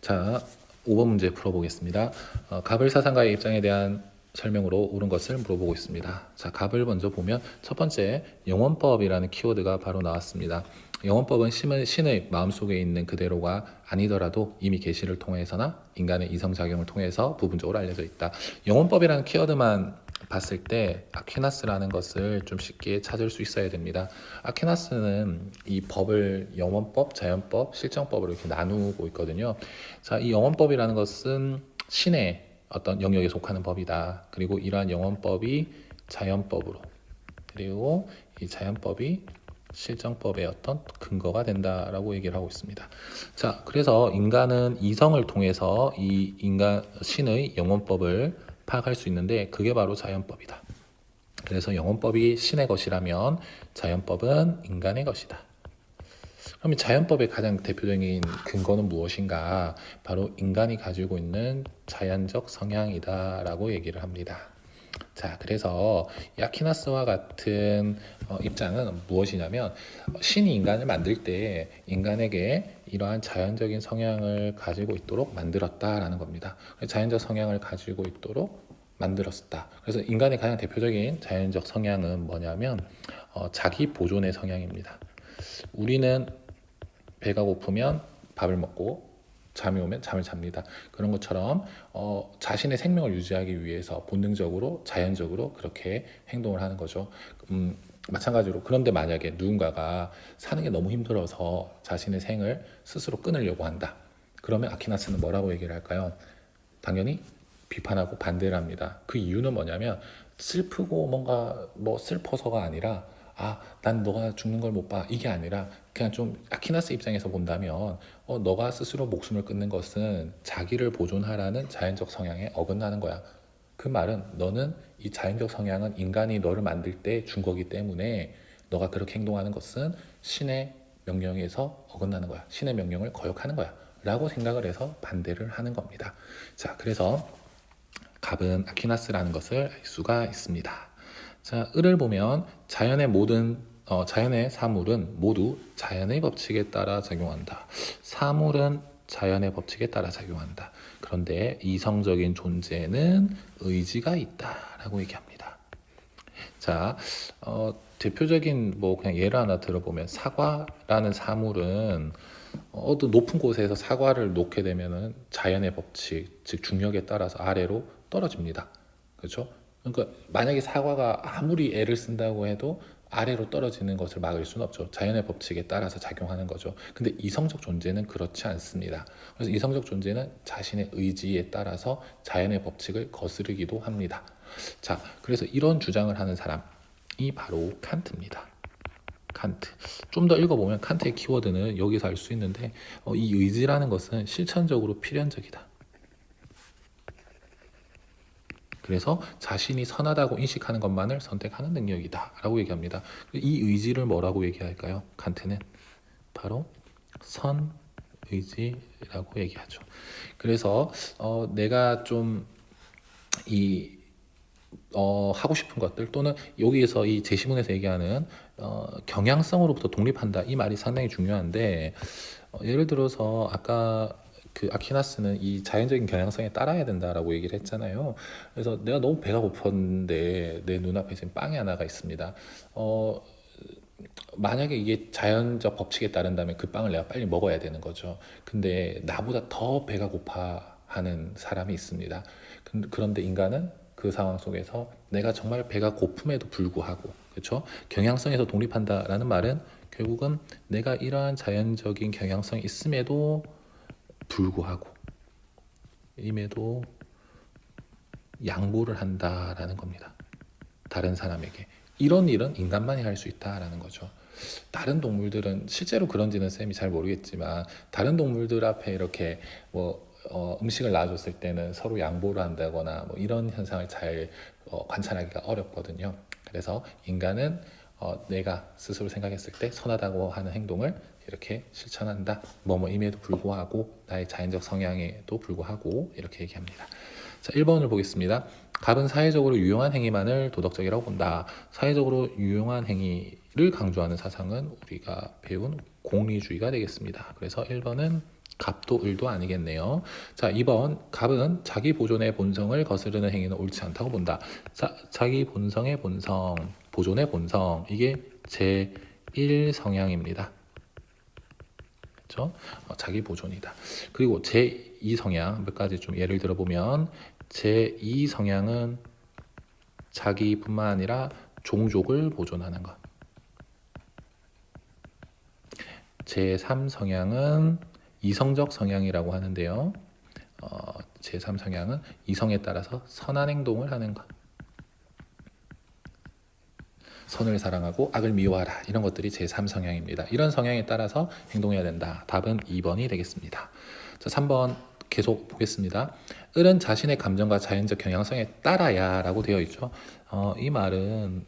자, 5번 문제 풀어보겠습니다. 갑을 사상가의 입장에 대한 설명으로 옳은 것을 물어보고 있습니다. 자, 갑을 먼저 보면 첫 번째 영원법이라는 키워드가 바로 나왔습니다. 영원법은 신의 마음속에 있는 그대로가 아니더라도 이미 계시를 통해서나 인간의 이성작용을 통해서 부분적으로 알려져 있다. 영원법이라는 키워드만 봤을 때 아퀴나스라는 것을 좀 쉽게 찾을 수 있어야 됩니다. 아퀴나스는 이 법을 영원법, 자연법, 실정법으로 이렇게 나누고 있거든요. 자, 이 영원법이라는 것은 신의 어떤 영역에 속하는 법이다. 그리고 이러한 영원법이 자연법으로, 그리고 이 자연법이 실정법의 어떤 근거가 된다라고 얘기를 하고 있습니다. 자, 그래서 인간은 이성을 통해서 이 신의 영원법을 파악할 수 있는데 그게 바로 자연법이다. 그래서 영원법이 신의 것이라면 자연법은 인간의 것이다. 그러면 자연법의 가장 대표적인 근거는 무엇인가? 바로 인간이 가지고 있는 자연적 성향이다라고 얘기를 합니다. 자, 그래서 아퀴나스와 같은 입장은 무엇이냐면 신이 인간을 만들 때 인간에게 이러한 자연적인 성향을 가지고 있도록 만들었다라는 겁니다. 자연적 성향을 가지고 있도록 만들었다. 그래서 인간의 가장 대표적인 자연적 성향은 뭐냐면 자기 보존의 성향입니다. 우리는 배가 고프면 밥을 먹고 잠이 오면 잠을 잡니다. 그런 것처럼 자신의 생명을 유지하기 위해서 본능적으로 자연적으로 그렇게 행동을 하는 거죠. 마찬가지로 그런데 만약에 누군가가 사는 게 너무 힘들어서 자신의 생을 스스로 끊으려고 한다. 그러면 아퀴나스는 뭐라고 얘기를 할까요? 당연히 비판하고 반대를 합니다. 그 이유는 뭐냐면 슬프고 뭔가 뭐 슬퍼서가 아니라 난 너가 죽는 걸 못 봐. 이게 아니라 그냥 좀 아퀴나스 입장에서 본다면 너가 스스로 목숨을 끊는 것은 자기를 보존하라는 자연적 성향에 어긋나는 거야. 그 말은 너는 이 자연적 성향은 인간이 너를 만들 때 준 거기 때문에 너가 그렇게 행동하는 것은 신의 명령에서 어긋나는 거야. 신의 명령을 거역하는 거야. 라고 생각을 해서 반대를 하는 겁니다. 자, 그래서 갑은 아퀴나스라는 것을 알 수가 있습니다. 자, 을을 보면 자연의 사물은 모두 자연의 법칙에 따라 작용한다. 사물은 자연의 법칙에 따라 작용한다. 그런데 이성적인 존재는 의지가 있다라고 얘기합니다. 자, 대표적인 뭐 그냥 예를 하나 들어보면 사과라는 사물은 어떤 높은 곳에서 사과를 놓게 되면은 자연의 법칙, 즉 중력에 따라서 아래로 떨어집니다. 그렇죠? 그러니까 만약에 사과가 아무리 애를 쓴다고 해도 아래로 떨어지는 것을 막을 수는 없죠. 자연의 법칙에 따라서 작용하는 거죠. 근데 이성적 존재는 그렇지 않습니다. 그래서 이성적 존재는 자신의 의지에 따라서 자연의 법칙을 거스르기도 합니다. 자, 그래서 이런 주장을 하는 사람이 바로 칸트입니다. 칸트. 좀 더 읽어보면 칸트의 키워드는 여기서 알 수 있는데 이 의지라는 것은 실천적으로 필연적이다. 그래서 자신이 선하다고 인식하는 것만을 선택하는 능력이다 라고 얘기합니다. 이 의지를 뭐라고 얘기할까요? 칸트는 바로 선의지라고 얘기하죠. 그래서 내가 좀 하고 싶은 것들 또는 여기에서 이 제시문에서 얘기하는 경향성으로부터 독립한다 이 말이 상당히 중요한데 예를 들어서 아까 그 아퀴나스는 이 자연적인 경향성에 따라야 된다라고 얘기를 했잖아요. 그래서 내가 너무 배가 고팠는데 내 눈앞에 지금 빵이 하나가 있습니다. 만약에 이게 자연적 법칙에 따른다면 그 빵을 내가 빨리 먹어야 되는 거죠. 근데 나보다 더 배가 고파 하는 사람이 있습니다. 그런데 인간은 그 상황 속에서 내가 정말 배가 고픔에도 불구하고, 그렇죠? 경향성에서 독립한다라는 말은 결국은 내가 이러한 자연적인 경향성이 있음에도 불구하고, 임에도 양보를 한다라는 겁니다. 다른 사람에게. 이런 일은 인간만이 할 수 있다라는 거죠. 다른 동물들은 실제로 그런지는 쌤이 잘 모르겠지만 다른 동물들 앞에 이렇게 뭐 음식을 놔줬을 때는 서로 양보를 한다거나 뭐 이런 현상을 잘 관찰하기가 어렵거든요. 그래서 인간은 내가 스스로 생각했을 때 선하다고 하는 행동을 이렇게 실천한다. 뭐뭐임에도 불구하고 나의 자연적 성향에도 불구하고 이렇게 얘기합니다. 자, 1번을 보겠습니다. 갑은 사회적으로 유용한 행위만을 도덕적이라고 본다. 사회적으로 유용한 행위를 강조하는 사상은 우리가 배운 공리주의가 되겠습니다. 그래서 1번은 갑도 을도 아니겠네요. 자, 2번 갑은 자기 보존의 본성을 거스르는 행위는 옳지 않다고 본다. 자, 자기 본성의 본성, 보존의 본성, 이게 제1성향입니다. 그렇죠? 자기 보존이다. 그리고 제2성향 몇 가지 좀 예를 들어보면 제2성향은 자기뿐만 아니라 종족을 보존하는 것. 제3성향은 이성적 성향이라고 하는데요. 제3성향은 이성에 따라서 선한 행동을 하는 것. 선을 사랑하고 악을 미워하라. 이런 것들이 제3성향입니다. 이런 성향에 따라서 행동해야 된다. 답은 2번이 되겠습니다. 자, 3번 계속 보겠습니다. 을은 자신의 감정과 자연적 경향성에 따라야 라고 되어 있죠. 이 말은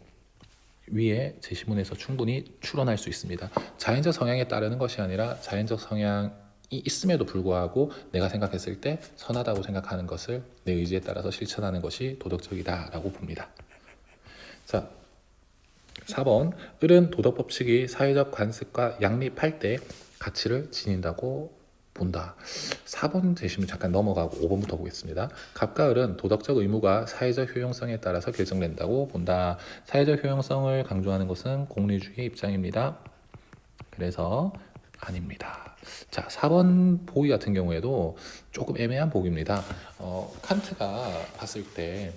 위에 제시문에서 충분히 추론할 수 있습니다. 자연적 성향에 따르는 것이 아니라 자연적 성향이 있음에도 불구하고 내가 생각했을 때 선하다고 생각하는 것을 내 의지에 따라서 실천하는 것이 도덕적이다라고 봅니다. 자, 4번 을은 도덕법칙이 사회적 관습과 양립할 때 가치를 지닌다고 본다. 4번 제시문 잠깐 넘어가고 5번부터 보겠습니다. 갑과 을은 도덕적 의무가 사회적 효용성에 따라서 결정된다고 본다. 사회적 효용성을 강조하는 것은 공리주의 입장입니다. 그래서 아닙니다. 자, 4번 보기 같은 경우에도 조금 애매한 보기입니다. 칸트가 봤을 때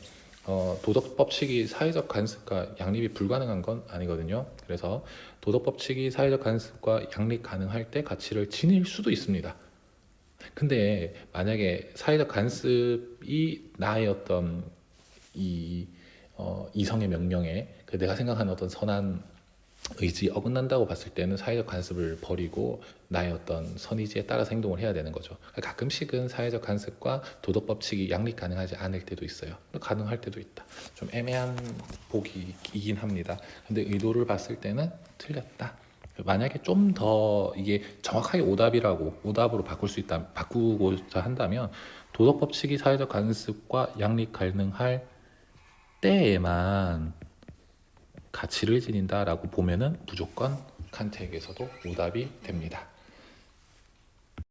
도덕법칙이 사회적 간섭과 양립이 불가능한 건 아니거든요. 그래서 도덕법칙이 사회적 간섭과 양립 가능할 때 가치를 지닐 수도 있습니다. 근데 만약에 사회적 간섭이 나의 어떤 이성의 명령에 내가 생각하는 어떤 선한 의지에 어긋난다고 봤을 때는 사회적 간섭을 버리고 나의 어떤 선의지에 따라서 행동을 해야 되는 거죠. 가끔씩은 사회적 간섭과 도덕법칙이 양립 가능하지 않을 때도 있어요. 가능할 때도 있다. 좀 애매한 보기이긴 합니다. 근데 의도를 봤을 때는 틀렸다. 만약에 좀 더 이게 정확하게 오답으로 바꾸고자 한다면 도덕법칙이 사회적 간섭과 양립 가능할 때에만 가치를 지닌다라고 보면은 무조건 칸트에게서도 오답이 됩니다.